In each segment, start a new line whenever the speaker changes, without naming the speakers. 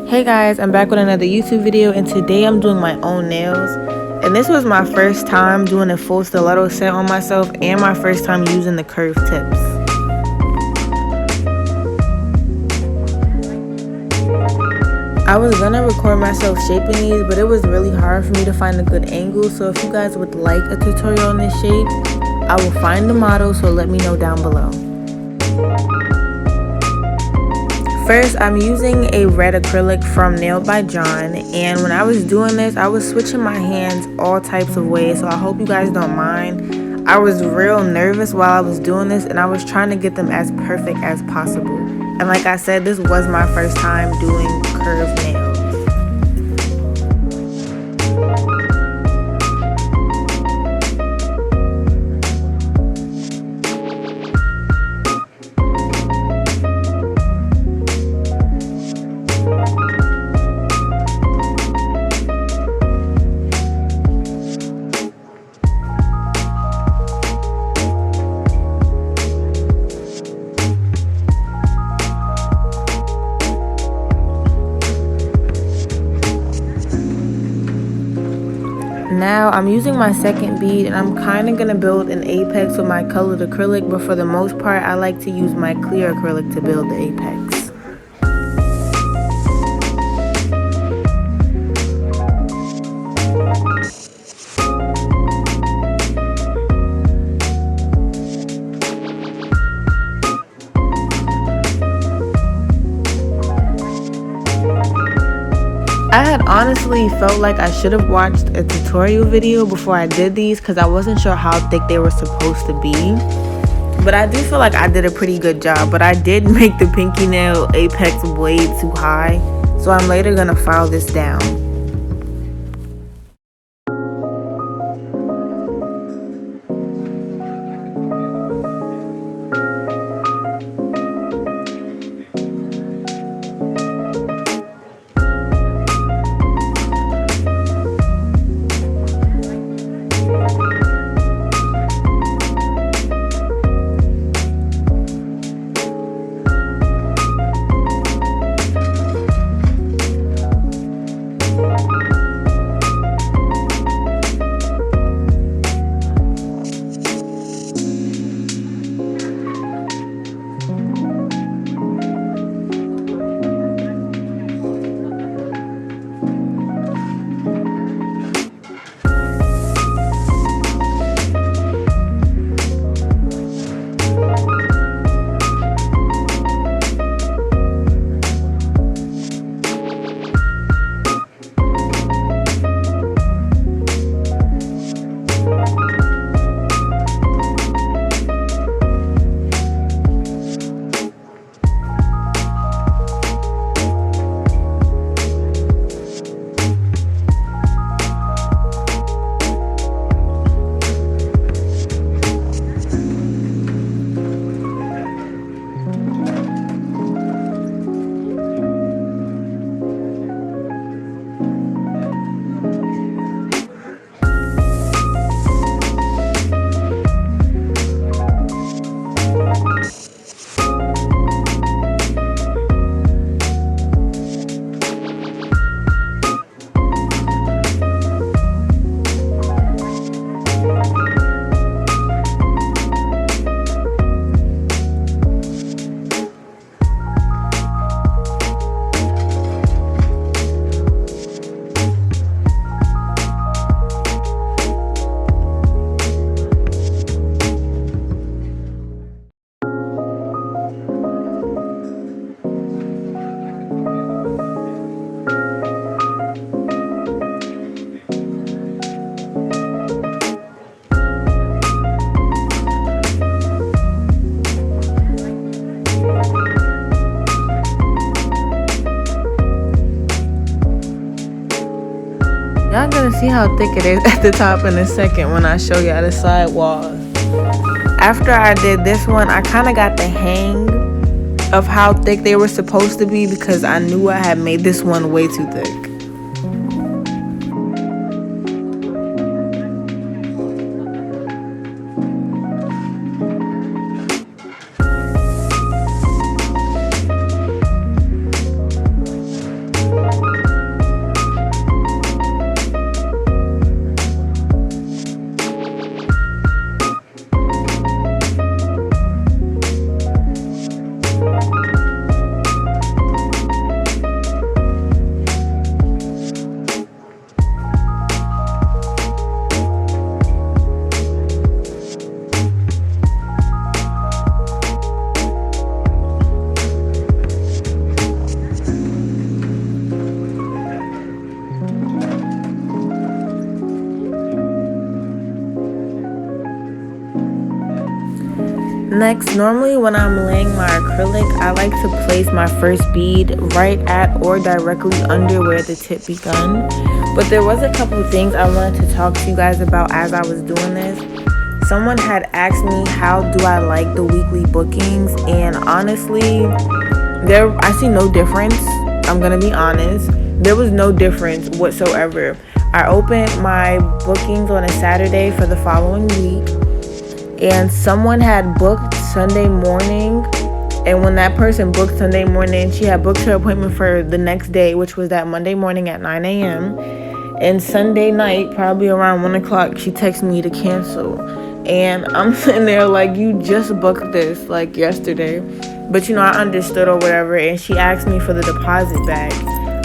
Hey guys, I'm back with another YouTube video, and today I'm doing my own nails. And this was my first time doing a full stiletto set on myself and my first time using the curved tips. I was gonna record myself shaping these, but it was really hard for me to find a good angle. So if you guys would like a tutorial on this shape, I will find the model, so let me know down below. First, I'm using a red acrylic from Nailed by John, and when I was doing this, I was switching my hands all types of ways, so I hope you guys don't mind. I was real nervous while I was doing this, and I was trying to get them as perfect as possible. And like I said, this was my first time doing curved nails. Now I'm using my second bead, and I'm kind of going to build an apex with my colored acrylic, but for the most part I like to use my clear acrylic to build the apex. I had honestly felt like I should have watched a tutorial video before I did these because I wasn't sure how thick they were supposed to be. But I do feel like I did a pretty good job. But I did make the pinky nail apex way too high, so I'm later going to file this down. Y'all gonna see how thick it is at the top in a second when I show y'all the side walls. After I did this one, I kind of got the hang of how thick they were supposed to be because I knew I had made this one way too thick. Next, normally when I'm laying my acrylic, I like to place my first bead right at or directly under where the tip begun. But there was a couple things I wanted to talk to you guys about as I was doing this. Someone had asked me how do I like the weekly bookings, and honestly, I see no difference. I'm gonna be honest. There was no difference whatsoever. I opened my bookings on a Saturday for the following week, and someone had booked Sunday morning, and when that person booked Sunday morning, she had booked her appointment for the next day, which was that Monday morning at 9 a.m. And Sunday night, probably around 1 o'clock, she texted me to cancel. And I'm sitting there like, you just booked this like yesterday. But I understood or whatever, and she asked me for the deposit back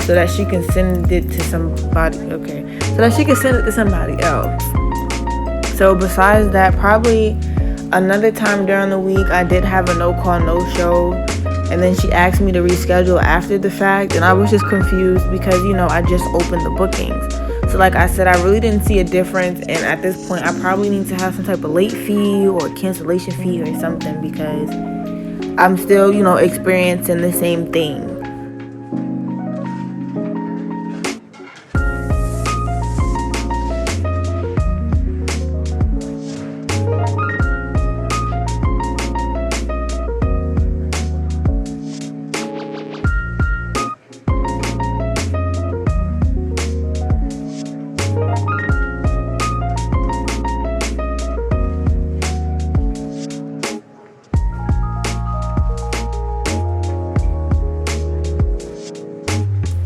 so that she can send it to somebody. Okay, so that she can send it to somebody else. So besides that, probably another time during the week, I did have a no-call, no-show. And then she asked me to reschedule after the fact. And I was just confused because, I just opened the bookings. So like I said, I really didn't see a difference. And at this point, I probably need to have some type of late fee or cancellation fee or something because I'm still, experiencing the same thing.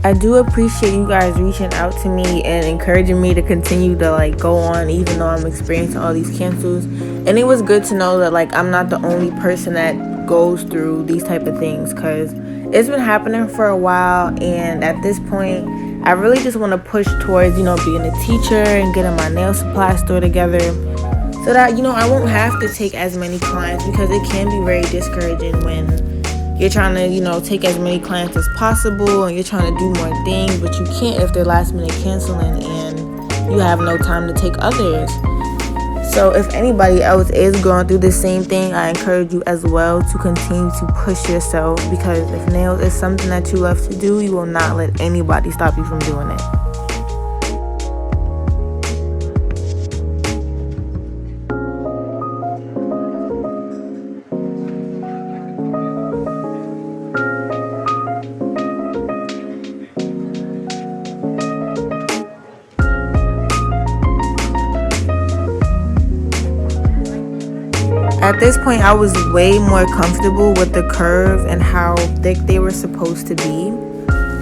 I do appreciate you guys reaching out to me and encouraging me to continue to go on even though I'm experiencing all these cancels. And it was good to know that I'm not the only person that goes through these type of things, because it's been happening for a while. And at this point, I really just want to push towards being a teacher and getting my nail supply store together so that I won't have to take as many clients, because it can be very discouraging when you're trying to, take as many clients as possible and you're trying to do more things, but you can't if they're last minute canceling and you have no time to take others. So if anybody else is going through the same thing, I encourage you as well to continue to push yourself, because if nails is something that you love to do, you will not let anybody stop you from doing it. At this point, I was way more comfortable with the curve and how thick they were supposed to be.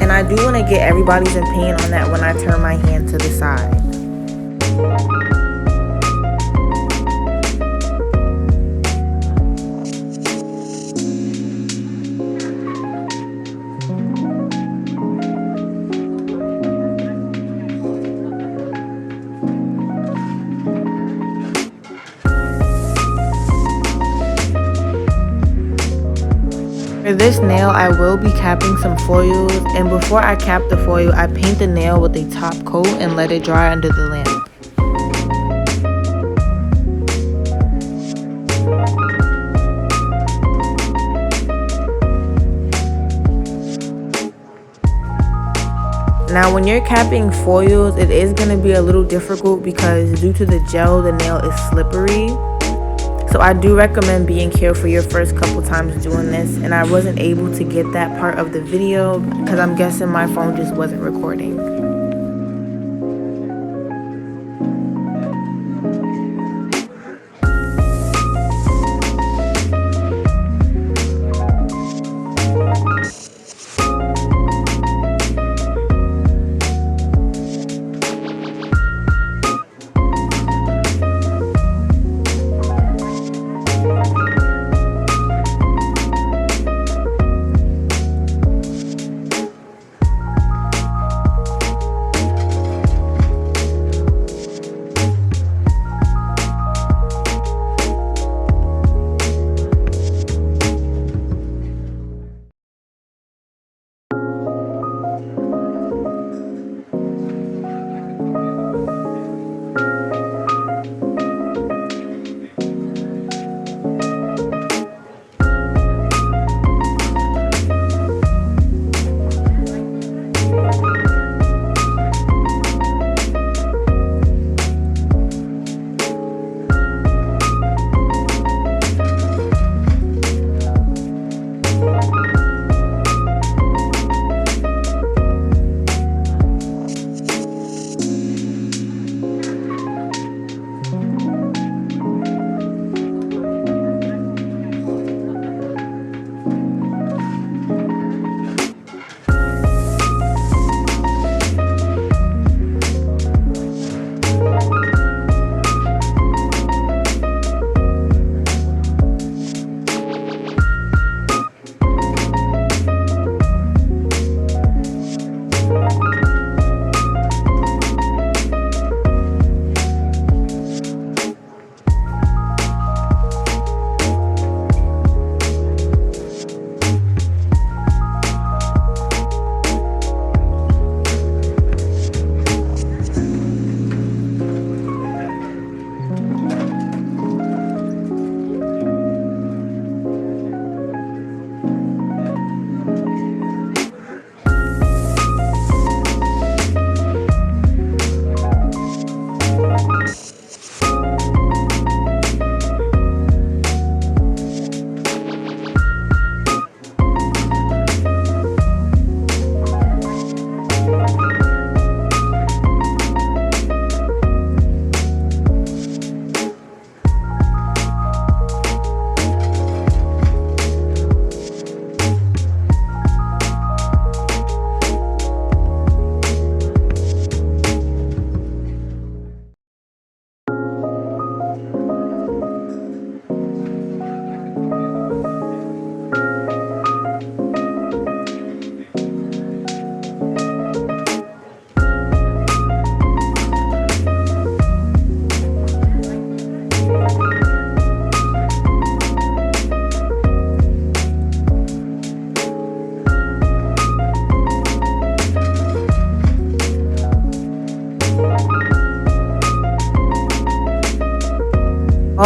And I do want to get everybody's opinion on that when I turn my hand to the side. For this nail, I will be capping some foils, and before I cap the foil, I paint the nail with a top coat and let it dry under the lamp. Now when you're capping foils, it is going to be a little difficult because due to the gel, the nail is slippery. So I do recommend being careful your first couple times doing this, and I wasn't able to get that part of the video because I'm guessing my phone just wasn't recording.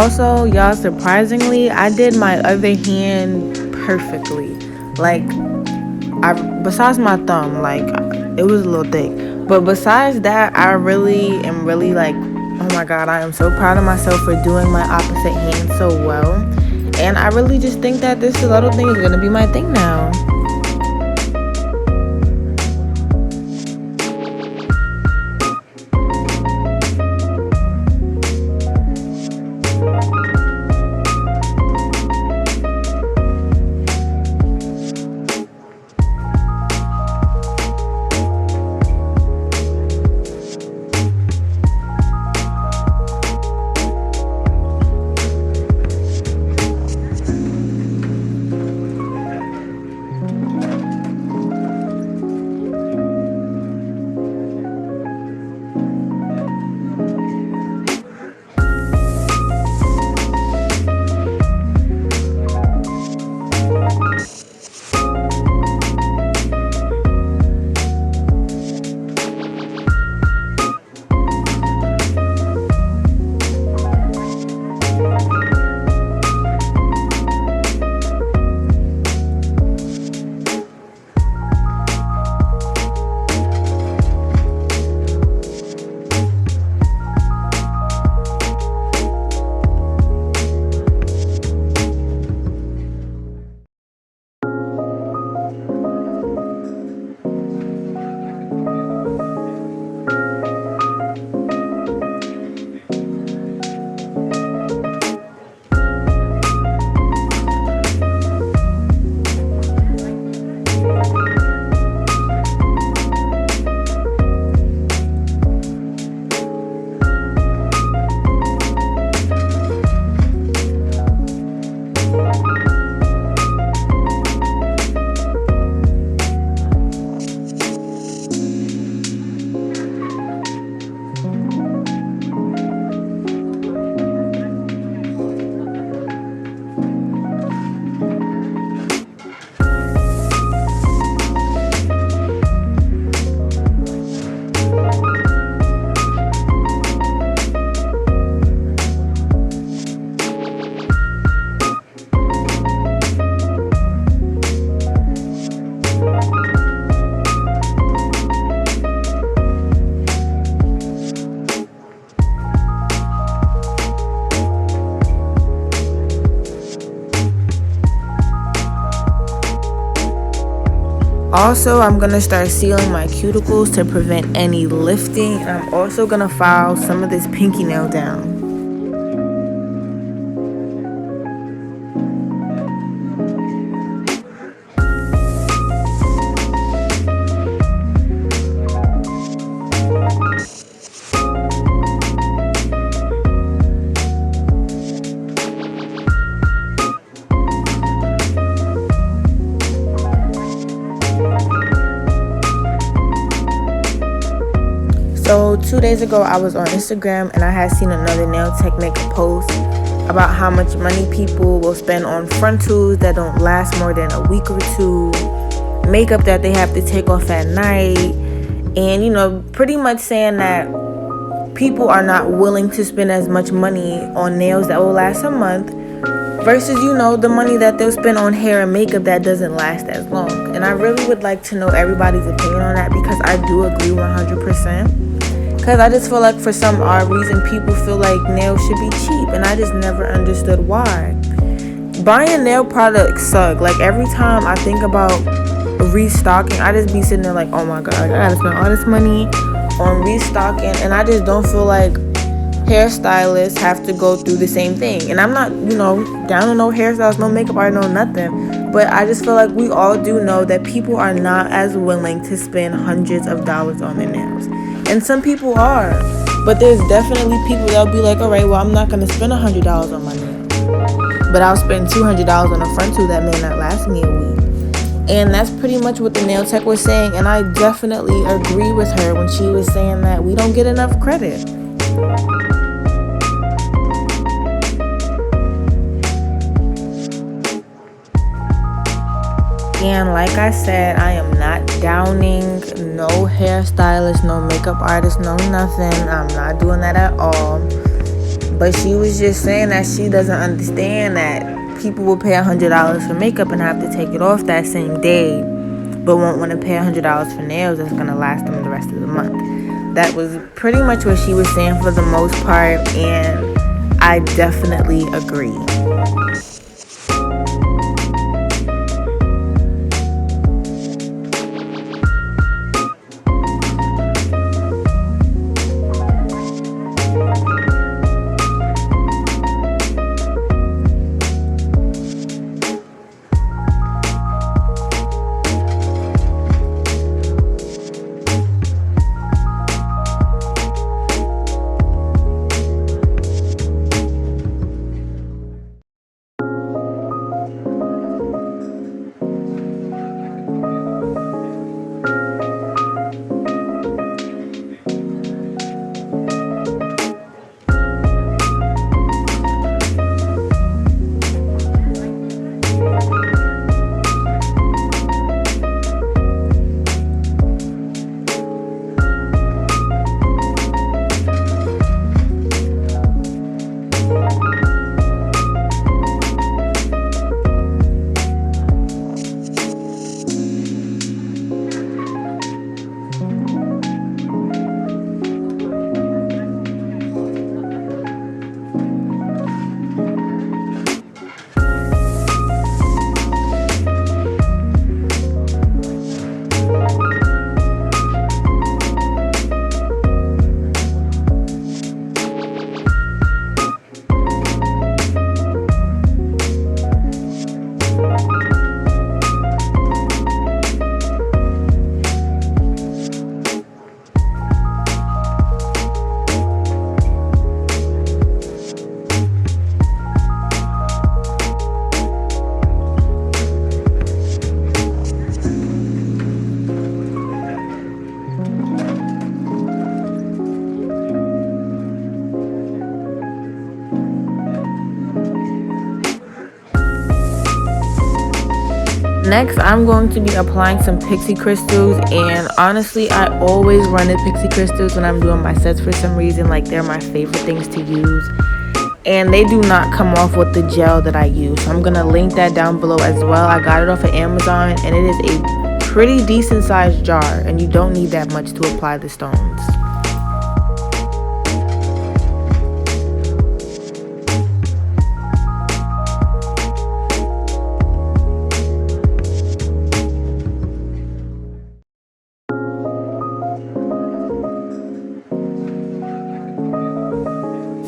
Also, y'all, surprisingly, I did my other hand perfectly. Like, besides my thumb, like, it was a little thick. But besides that, I really am really like, oh my god, I am so proud of myself for doing my opposite hand so well. And I really just think that this stiletto thing is gonna be my thing now. Also, I'm going to start sealing my cuticles to prevent any lifting. And I'm also going to file some of this pinky nail down. So 2 days ago, I was on Instagram and I had seen another nail tech make a post about how much money people will spend on front tools that don't last more than a week or two, makeup that they have to take off at night, and pretty much saying that people are not willing to spend as much money on nails that will last a month versus the money that they'll spend on hair and makeup that doesn't last as long. And I really would like to know everybody's opinion on that, because I do agree 100%. Because I just feel like for some odd reason people feel like nails should be cheap, and I just never understood why. Buying nail products suck. Like, every time I think about restocking, I just be sitting there like, oh my god, I gotta spend all this money on restocking, and I just don't feel like hairstylists have to go through the same thing. And I'm not, down on no hairstylists, no makeup artist, no nothing. But I just feel like we all do know that people are not as willing to spend hundreds of dollars on their nails. And some people are. But there's definitely people that'll be like, all right, well, I'm not going to spend $100 on my nails, but I'll spend $200 on a front tool that may not last me a week. And that's pretty much what the nail tech was saying. And I definitely agree with her when she was saying that we don't get enough credit. And like I said, I am not downing no hairstylist, no makeup artist, no nothing. I'm not doing that at all. But she was just saying that she doesn't understand that people will pay $100 for makeup and have to take it off that same day, but won't want to pay $100 for nails that's going to last them the rest of the month. That was pretty much what she was saying for the most part, and I definitely agree. Next, I'm going to be applying some Pixie crystals, and honestly, I always run the Pixie crystals when I'm doing my sets for some reason. Like, they're my favorite things to use, and they do not come off with the gel that I use. So I'm going to link that down below as well. I got it off of Amazon, and it is a pretty decent sized jar, and you don't need that much to apply the stones.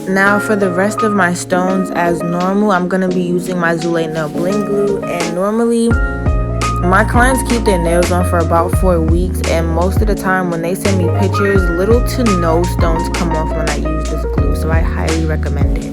Now for the rest of my stones, as normal, I'm going to be using my Zulay nail bling glue. And normally my clients keep their nails on for about 4 weeks, and most of the time when they send me pictures, little to no stones come off when I use this glue, so I highly recommend it.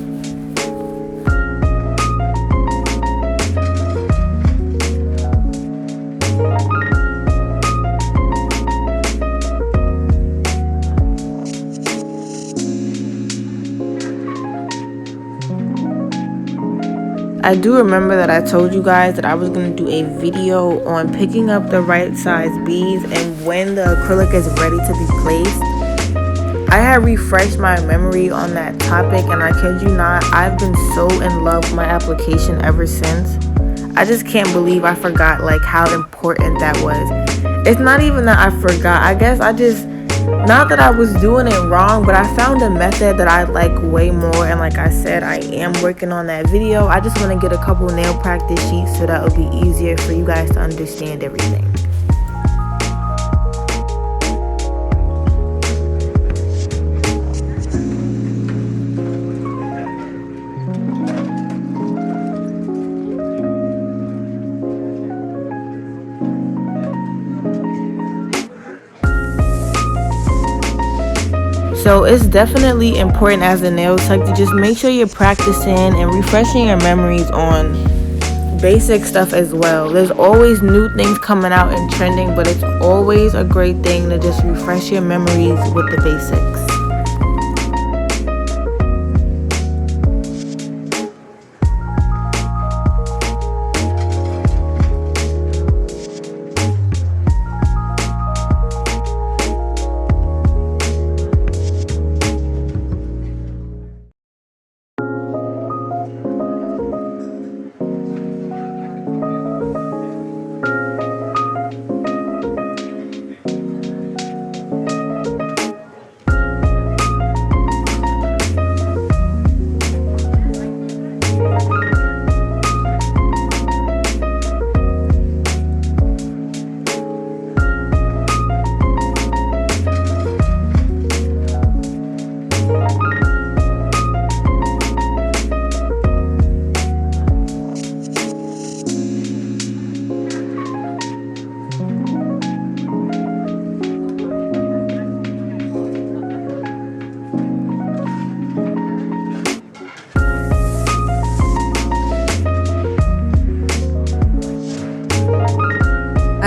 I do remember that I told you guys that I was going to do a video on picking up the right size beads and when the acrylic is ready to be placed. I had refreshed my memory on that topic, and I kid you not, I've been so in love with my application ever since. I just can't believe I forgot like how important that was. It's not even that I forgot, I guess I just, not that I was doing it wrong, but I found a method that I like way more, and like I said, I am working on that video. I just want to get a couple nail practice sheets so that it'll be easier for you guys to understand everything. So it's definitely important as a nail tech to just make sure you're practicing and refreshing your memories on basic stuff as well. There's always new things coming out and trending, but it's always a great thing to just refresh your memories with the basics.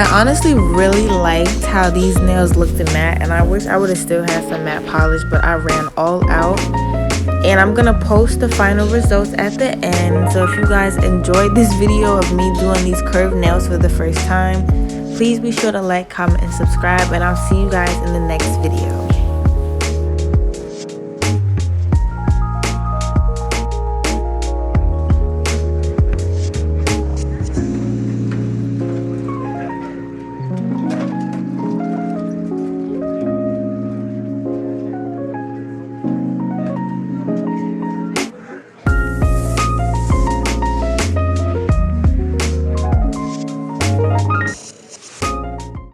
I honestly really liked how these nails looked in matte, and I wish I would have still had some matte polish, but I ran all out. And I'm gonna post the final results at the end. So if you guys enjoyed this video of me doing these curved nails for the first time, please be sure to like, comment, and subscribe, and I'll see you guys in the next video.